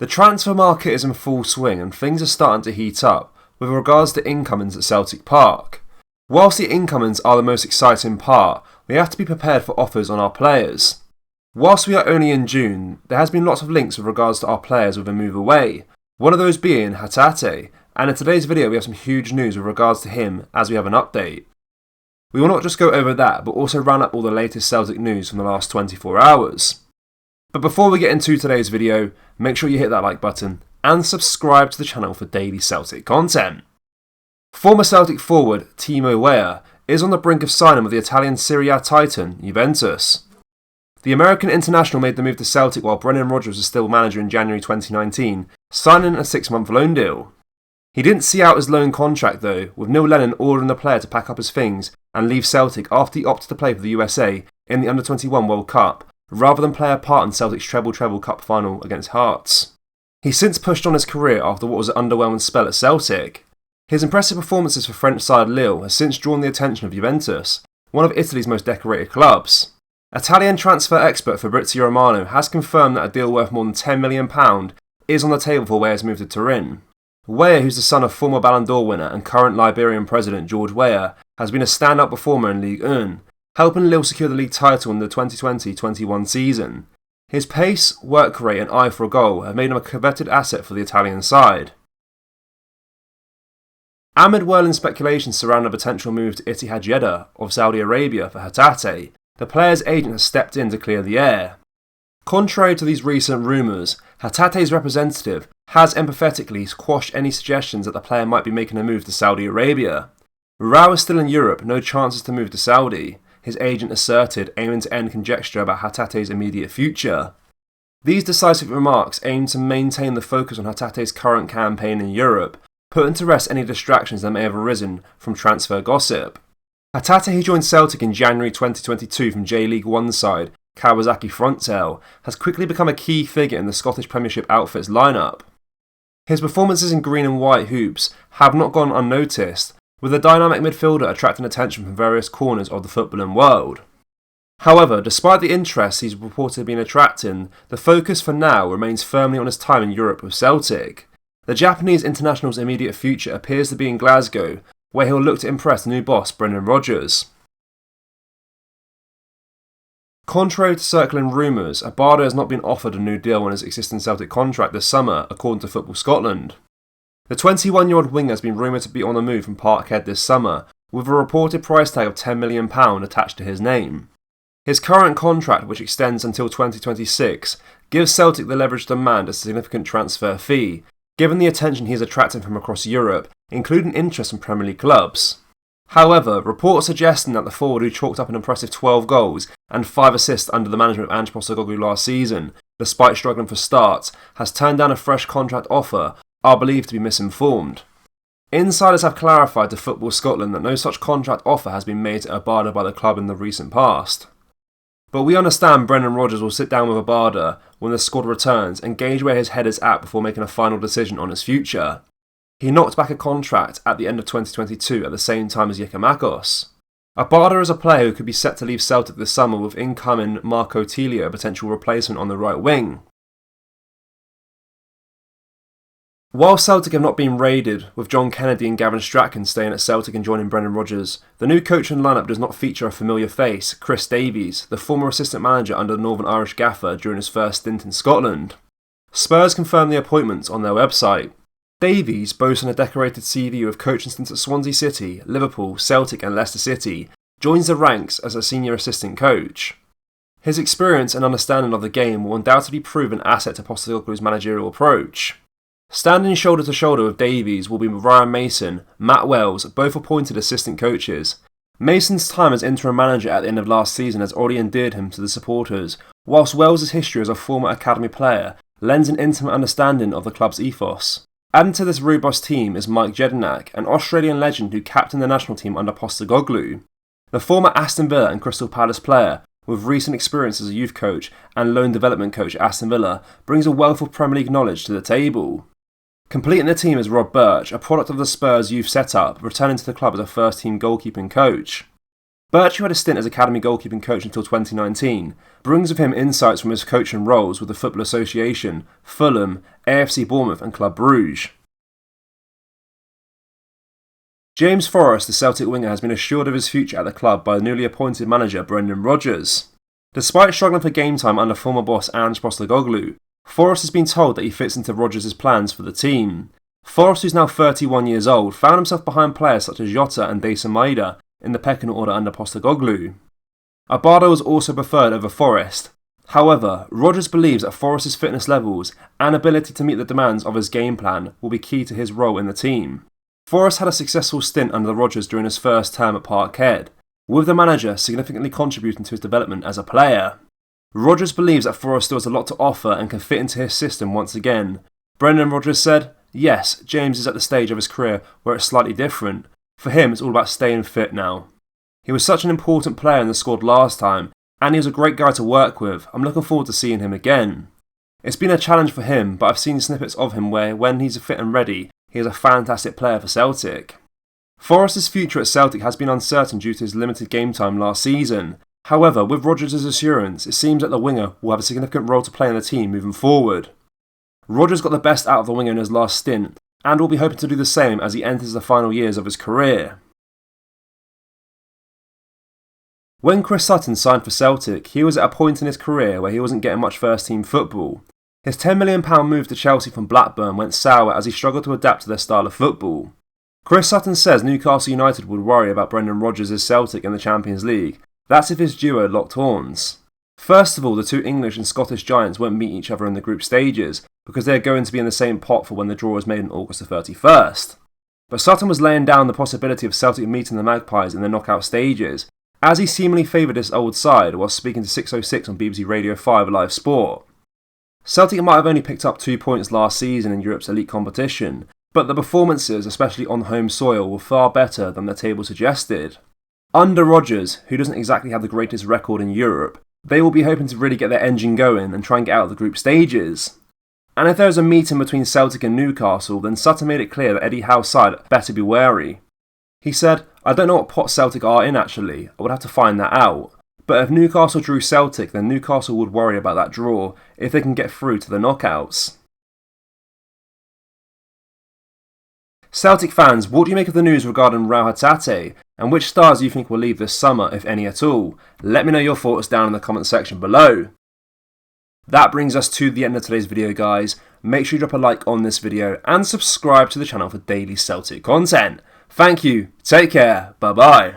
The transfer market is in full swing and things are starting to heat up with regards to incomings at Celtic Park. Whilst the incomings are the most exciting part, we have to be prepared for offers on our players. Whilst we are only in June, there has been lots of links with regards to our players with a move away, one of those being Hatate, and in today's video we have some huge news with regards to him as we have an update. We will not just go over that, but also round up all the latest Celtic news from the last 24 hours. But before we get into today's video, make sure you hit that like button and subscribe to the channel for daily Celtic content. Former Celtic forward Timo Weah is on the brink of signing with the Italian Serie A titan Juventus. The American international made the move to Celtic while Brendan Rodgers was still manager in January 2019, signing a 6-month loan deal. He didn't see out his loan contract though, with Neil Lennon ordering the player to pack up his things and leave Celtic after he opted to play for the USA in the Under-21 World Cup, rather than play a part in Celtic's treble cup final against Hearts. He's since pushed on his career after what was an underwhelming spell at Celtic. His impressive performances for French side Lille has since drawn the attention of Juventus, one of Italy's most decorated clubs. Italian transfer expert Fabrizio Romano has confirmed that a deal worth more than £10 million is on the table for Weah's move to Turin. Weah, who's the son of former Ballon d'Or winner and current Liberian president George Weah, has been a standout performer in Ligue 1, helping Lille secure the league title in the 2020-21 season. His pace, work rate and eye for a goal have made him a coveted asset for the Italian side. Amid whirling speculations surrounding a potential move to Etihad Jeddah of Saudi Arabia for Hatate, the player's agent has stepped in to clear the air. Contrary to these recent rumours, Hatate's representative has empathetically quashed any suggestions that the player might be making a move to Saudi Arabia. Rao is still in Europe, no chances to move to Saudi, his agent asserted, aiming to end conjecture about Hatate's immediate future. These decisive remarks aim to maintain the focus on Hatate's current campaign in Europe, putting to rest any distractions that may have arisen from transfer gossip. Hatate, who joined Celtic in January 2022 from J-League 1 side Kawasaki Frontale, has quickly become a key figure in the Scottish Premiership outfit's lineup. His performances in green and white hoops have not gone unnoticed, with the dynamic midfielder attracting attention from various corners of the footballing world. However, despite the interest he's reportedly been attracting, the focus for now remains firmly on his time in Europe with Celtic. The Japanese international's immediate future appears to be in Glasgow, where he'll look to impress new boss Brendan Rodgers. Contrary to circling rumours, Abada has not been offered a new deal on his existing Celtic contract this summer, according to Football Scotland. The 21-year-old winger has been rumoured to be on the move from Parkhead this summer, with a reported price tag of £10 million attached to his name. His current contract, which extends until 2026, gives Celtic the leverage to demand a significant transfer fee, given the attention he is attracting from across Europe, including interest from Premier League clubs. However, reports suggesting that the forward, who chalked up an impressive 12 goals and 5 assists under the management of Ange Postecoglou last season, despite struggling for starts, has turned down a fresh contract offer, are believed to be misinformed. Insiders have clarified to Football Scotland that no such contract offer has been made to Abada by the club in the recent past. But we understand Brendan Rodgers will sit down with Abada when the squad returns and gauge where his head is at before making a final decision on his future. He knocked back a contract at the end of 2022 at the same time as Giakoumakis. Abada is a player who could be set to leave Celtic this summer, with incoming Marco Tilio a potential replacement on the right wing. While Celtic have not been raided, with John Kennedy and Gavin Strachan staying at Celtic and joining Brendan Rodgers, the new coach and lineup does not feature a familiar face, Chris Davies, the former assistant manager under the Northern Irish gaffer during his first stint in Scotland. Spurs confirmed the appointments on their website. Davies, boasting a decorated CV with coaching stints at Swansea City, Liverpool, Celtic and Leicester City, joins the ranks as a senior assistant coach. His experience and understanding of the game will undoubtedly prove an asset to Postecoglou's managerial approach. Standing shoulder to shoulder with Davies will be Ryan Mason, Matt Wells, both appointed assistant coaches. Mason's time as interim manager at the end of last season has already endeared him to the supporters, whilst Wells' history as a former academy player lends an intimate understanding of the club's ethos. Adding to this robust team is Mike Jedinak, an Australian legend who captained the national team under Postecoglou. The former Aston Villa and Crystal Palace player, with recent experience as a youth coach and loan development coach at Aston Villa, brings a wealth of Premier League knowledge to the table. Completing the team is Rob Birch, a product of the Spurs youth setup, returning to the club as a first-team goalkeeping coach. Birch, who had a stint as academy goalkeeping coach until 2019, brings with him insights from his coaching roles with the Football Association, Fulham, AFC Bournemouth and Club Brugge. James Forrest, the Celtic winger, has been assured of his future at the club by the newly appointed manager Brendan Rodgers. Despite struggling for game time under former boss Ange Postecoglou, Forrest has been told that he fits into Rodgers' plans for the team. Forrest, who's now 31 years old, found himself behind players such as Jota and Dayson Maeda in the pecking order under Postecoglou. Abada was also preferred over Forrest. However, Rodgers believes that Forrest's fitness levels and ability to meet the demands of his game plan will be key to his role in the team. Forrest had a successful stint under Rodgers during his first term at Parkhead, with the manager significantly contributing to his development as a player. Rodgers believes that Forrest still has a lot to offer and can fit into his system once again. Brendan Rodgers said, "Yes, James is at the stage of his career where it's slightly different. For him, it's all about staying fit now. He was such an important player in the squad last time, and he was a great guy to work with. I'm looking forward to seeing him again. It's been a challenge for him, but I've seen snippets of him where, when he's fit and ready, he is a fantastic player for Celtic." Forrest's future at Celtic has been uncertain due to his limited game time last season. However, with Rodgers' assurance, it seems that the winger will have a significant role to play in the team moving forward. Rodgers got the best out of the winger in his last stint, and will be hoping to do the same as he enters the final years of his career. When Chris Sutton signed for Celtic, he was at a point in his career where he wasn't getting much first-team football. His £10 million move to Chelsea from Blackburn went sour as he struggled to adapt to their style of football. Chris Sutton says Newcastle United would worry about Brendan Rodgers' Celtic in the Champions League. That's if his duo locked horns. First of all, the two English and Scottish giants won't meet each other in the group stages because they're going to be in the same pot for when the draw is made on August the 31st. But Sutton was laying down the possibility of Celtic meeting the Magpies in the knockout stages, as he seemingly favoured this old side while speaking to 606 on BBC Radio 5 Live Sport. Celtic might have only picked up 2 points last season in Europe's elite competition, but the performances, especially on home soil, were far better than the table suggested. Under Rodgers, who doesn't exactly have the greatest record in Europe, they will be hoping to really get their engine going and try and get out of the group stages. And if there was a meeting between Celtic and Newcastle, then Sutton made it clear that Eddie Howe's side better be wary. He said, "I don't know what pot Celtic are in actually, I would have to find that out. But if Newcastle drew Celtic, then Newcastle would worry about that draw if they can get through to the knockouts." Celtic fans, what do you make of the news regarding Reo Hatate? And which stars do you think will leave this summer, if any at all? Let me know your thoughts down in the comment section below. That brings us to the end of today's video, guys. Make sure you drop a like on this video and subscribe to the channel for daily Celtic content. Thank you, take care, bye bye.